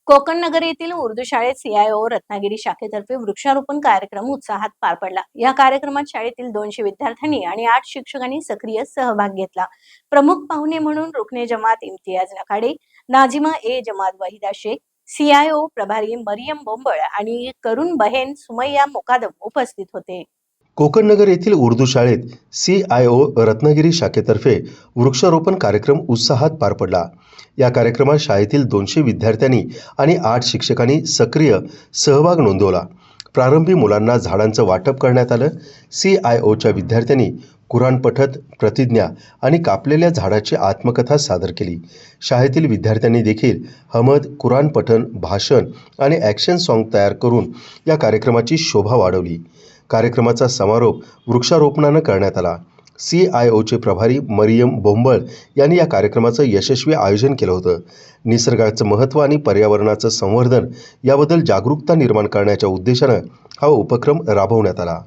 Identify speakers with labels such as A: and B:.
A: कोकण नगर येथील उर्दू शाळेत CIO रत्नागिरी शाखेतर्फे वृक्षारोपण कार्यक्रम उत्साहात पार पडला। या कार्यक्रमात शाळेतील 200 विद्यार्थ्यांनी आणि 8 शिक्षकांनी सक्रिय सहभाग घेतला। प्रमुख पाहुणे म्हणून रुकने जमात इम्तियाज नखाडे, नाझिमा ए जमात वहिदा शेख, CIO प्रभारी मरियम बोंबळ आणि करून बहेन सुमैया मुकादम उपस्थित होते।
B: कोकण नगर येथील उर्दू शाळेत CIO रत्नागिरी शाखेतर्फे वृक्षारोपण कार्यक्रम उत्साहात पार पडला। या कार्यक्रमात शाळेतील 200 विद्यार्थ्यांनी आणि 8 शिक्षकांनी सक्रिय सहभाग नोंदवला। प्रारंभी मुलांना झाडांचं वाटप करण्यात आलं। CIOच्या विद्यार्थ्यांनी कुराण पठत, प्रतिज्ञा आणि कापलेल्या झाडाची आत्मकथा सादर केली। शाळेतील विद्यार्थ्यांनी देखील हमद, कुराण पठण, भाषण आणि ॲक्शन सॉन्ग तयार करून या कार्यक्रमाची शोभा वाढवली। कार्यक्रमाचा समारोप वृक्षारोपणानं करण्यात आला। CIOचे प्रभारी मरियम बोंबळ यांनी या कार्यक्रमाचं यशस्वी आयोजन केलं होतं। निसर्गाचं महत्त्व आणि पर्यावरणाचं संवर्धन याबद्दल जागरूकता निर्माण करण्याच्या उद्देशानं हा उपक्रम राबवण्यात आला।